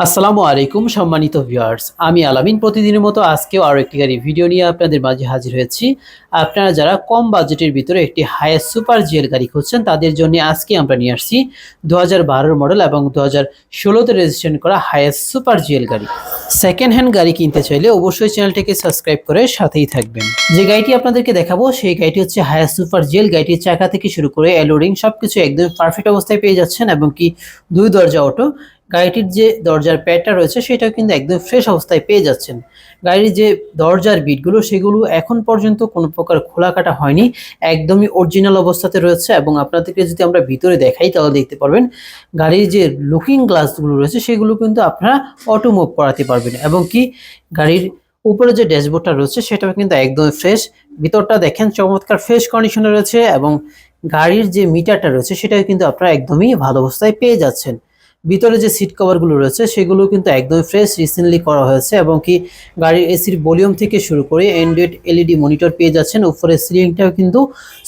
আসসালামু আলাইকুম সম্মানিত ভিউয়ার্স, আমি আলামিন প্রতিদিনের মতো আজকেও আরো একটি গাড়ি ভিডিও নিয়ে আপনাদের মাঝে হাজির হয়েছি। আপনারা যারা কম বাজেটের ভিতরে একটি হায়াস সুপার জিএল গাড়ি খুঁজছেন তাদের জন্য আজকে আমরা নিয়ে আসছি 2012 মডেল এবং 2016তে রেজিস্ট্রেশন করা হায়াস সুপার জিএল গাড়ি। সেকেন্ড হ্যান্ড গাড়ি কিনতে চাইলে অবশ্যই চ্যানেলটিকে সাবস্ক্রাইব করে সাথেই থাকবেন। যে গাড়িটি আপনাদেরকে দেখাবো সেই গাড়িটি হচ্ছে হায়াস সুপার জিএল। গাড়িটির চাকা থেকে শুরু করে এলোরিং সবকিছু একদম পারফেক্ট অবস্থায় পেয়ে যাচ্ছেন এবং কি দুই দরজা অটো। গাড়িটির যে দরজার প্যাডটা রয়েছে সেটাও কিন্তু একদম ফ্রেশ অবস্থায় পেয়ে যাচ্ছেন। গাড়ির যে দরজার বিটগুলো সেগুলো এখন পর্যন্ত কোনো প্রকার খোলা কাটা হয়নি, একদমই অরিজিনাল অবস্থাতে রয়েছে। এবং আপনাদেরকে যদি আমরা ভিতরে দেখাই তাহলে দেখতে পারবেন গাড়ির যে লুকিং গ্লাসগুলো রয়েছে সেগুলো কিন্তু আপনারা অটো মুভ করাতে পারবেন। এবং কি গাড়ির উপরে যে ড্যাশবোর্ডটা রয়েছে সেটাও কিন্তু একদমই ফ্রেশ। ভিতরটা দেখেন চমৎকার ফ্রেশ কন্ডিশনে রয়েছে এবং গাড়ির যে মিটারটা রয়েছে সেটাও কিন্তু আপনারা একদমই ভালো অবস্থায় পেয়ে যাচ্ছেন। ভিতরে যে সিট কভারগুলো রয়েছে সেগুলো কিন্তু একদম ফ্রেশ, রিসেন্টলি করা হয়েছে। এবং কি গাড়ির এসির ভলিউম থেকে শুরু করে অ্যান্ড্রয়েড এলইডি মনিটর পেয়ে যাচ্ছেন। উপরে সিলিংটাও কিন্তু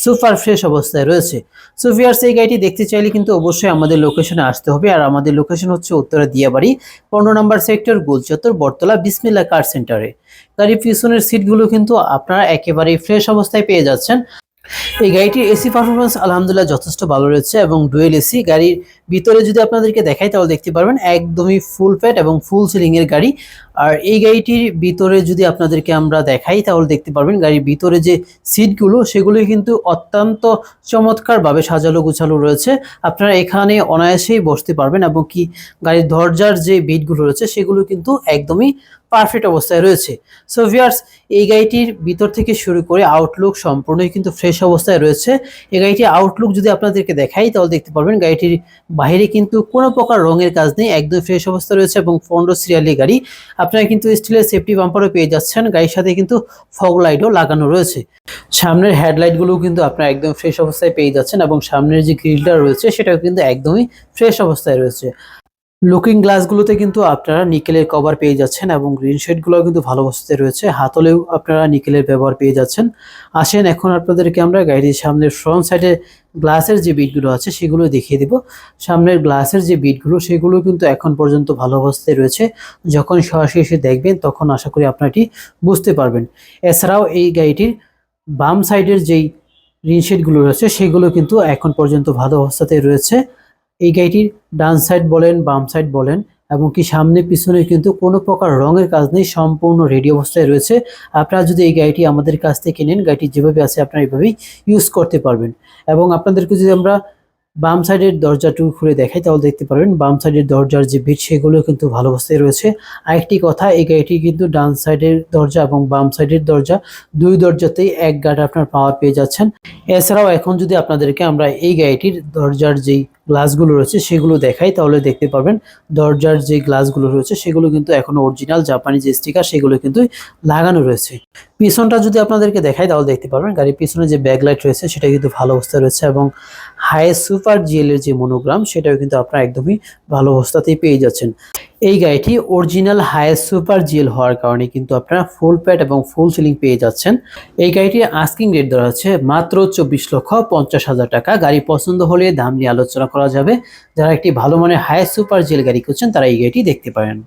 সুপার ফ্রেশ অবস্থায় রয়েছে। সো ভিউয়ার্স, এই গাড়িটি দেখতে চাইলে কিন্তু অবশ্যই আমাদের লোকেশনে আসতে হবে। আর আমাদের লোকেশন হচ্ছে উত্তরা দিয়াবাড়ি 15 নম্বর সেক্টর, গোলচত্বর, বটতলা, বিসমিল্লাহ কার সেন্টারে। গাড়ির পিছনের সিটগুলো কিন্তু আপনারা একেবারেই ফ্রেশ অবস্থায় পেয়ে যাচ্ছেন। এই গাড়িটির এসি পারফরমেন্স আলহামদুলিল্লাহ যথেষ্ট ভালো রয়েছে এবং ডুয়েল এসি। গাড়ির ভিতরে যদি আপনাদেরকে দেখাই তাহলে দেখতে পারবেন একদমই ফুল ফ্যাট এবং ফুল সিলিং এর গাড়ি। আর এই গাড়িটির ভিতরে যদি আপনাদেরকে আমরা দেখাই তাহলে দেখতে পারবেন গাড়ির ভিতরে যে সিটগুলো সেগুলো কিন্তু অত্যন্ত চমৎকারভাবে সাজালো গুছালো রয়েছে। আপনারা এখানে অনায়াসেই বসতে পারবেন এবং কি গাড়ির দরজার যে বিটগুলো রয়েছে সেগুলো কিন্তু একদমই পারফেক্ট অবস্থায় রয়েছে। সো ভিউয়ার্স, এই গাড়িটির ভিতর থেকে শুরু করে আউটলুক সম্পূর্ণই কিন্তু ফ্রেশ অবস্থায় রয়েছে। এই গাড়িটির আউটলুক যদি আপনাদেরকে দেখাই তাহলে দেখতে পারবেন গাড়িটির বাইরে কিন্তু কোনো প্রকার রঙের কাজ নেই, একদম ফ্রেশ অবস্থা রয়েছে এবং 15 সিরিয়ালি গাড়ি। আপনারা কিন্তু স্টিলের সেফটি বাম্পারও পেয়ে যাচ্ছেন। গাড়ির সাথে কিন্তু ফগ লাইটও লাগানো রয়েছে। সামনের হেডলাইটগুলোও কিন্তু আপনারা একদম ফ্রেশ অবস্থায় পেয়ে যাচ্ছেন এবং সামনের যে গ্রিলটা রয়েছে সেটাও কিন্তু একদমই ফ্রেশ অবস্থায় রয়েছে। লুকিং গ্লাসগুলোতে কিন্তু আপনারা নিকেলের কভার পেয়ে যাচ্ছেন এবং গ্রিন শেডগুলো কিন্তু ভালো অবস্থায় রয়েছে। হাতলেও আপনারা নিকেলের ব্যবহার পেয়ে যাচ্ছেন। আসেন এখন আপনাদেরকে আমরা গাড়ির সামনের ফ্রন্ট সাইডে গ্লাসের যে বিটগুলো আছে সেগুলো দেখিয়ে দিব। সামনের গ্লাসের যে বিটগুলো সেগুলো কিন্তু এখন পর্যন্ত ভালো অবস্থায় রয়েছে। যখন সরাসরি এসে দেখবেন তখন আশা করি আপনারা এটি বুঝতে পারবেন। এছাড়াও এই গাড়িটির বাম সাইডের যেই গ্রিন শেডগুলো রয়েছে সেগুলো কিন্তু এখন পর্যন্ত ভালো অবস্থাতে রয়েছে। এই গাড়িটির ডান সাইড বলেন বাম সাইড বলেন এবং কি সামনে পিছনে কিন্তু কোনো প্রকার রঙের কাজ নেই, সম্পূর্ণ রেডি অবস্থায় রয়েছে। আপনারা যদি এই গাড়িটি আমাদের কাছ থেকে নেন গাড়িটি যেভাবে আছে আপনারা এইভাবেই ইউজ করতে পারবেন। এবং আপনাদেরকে যদি আমরা বাম সাইডের দরজাটুকু খুলে দেখাই তাহলে দেখতে পারবেন বাম সাইডের দরজার যে বিট সেগুলো কিন্তু ভালো অবস্থায় রয়েছে। আরেকটি কথা, এই গাড়িটি কিন্তু ডান সাইডের দরজা এবং বাম সাইডের দরজা দুই দরজাতেই এক গার্ড আপনার পাওয়ার পেয়ে যাচ্ছেন। এছাড়াও এখন যদি আপনাদেরকে আমরা এই গাড়িটির দরজার যেই গ্লাসগুলো রয়েছে সেগুলো দেখাই তাহলে দেখতে পারবেন দরজার যে গ্লাসগুলো রয়েছে সেগুলো কিন্তু এখনো অরিজিনাল জাপানি যে স্টিকার সেগুলো কিন্তু লাগানো রয়েছে। পিছনটা যদি আপনাদেরকে দেখাই তাহলে দেখতে পারবেন গাড়ির পিছনে যে ব্যাকলাইট রয়েছে সেটা কিন্তু ভালো অবস্থায় রয়েছে এবং হায়াস সুপার জিএল এর যে মনোগ্রাম সেটাও কিন্তু আপনারা একদমই ভালো অবস্থাতেই পেয়ে যাচ্ছেন। এই গাড়িটি অরিজিনাল হায়াস সুপার জিএল হওয়ার কারণে কিন্তু আপনারা ফুল প্যাড এবং ফুল সিলিং পেয়ে যাচ্ছেন। এই গাড়িটির আস্কিং রেট ধরা হচ্ছে মাত্র 24,50,000 টাকা। গাড়ি পছন্দ হলে দাম নিয়ে আলোচনা করা যাবে। যারা একটি ভালো মানের হায়াস সুপার জিএল গাড়ি খুঁজছেন তারা এই গাড়িটি দেখতে পারেন।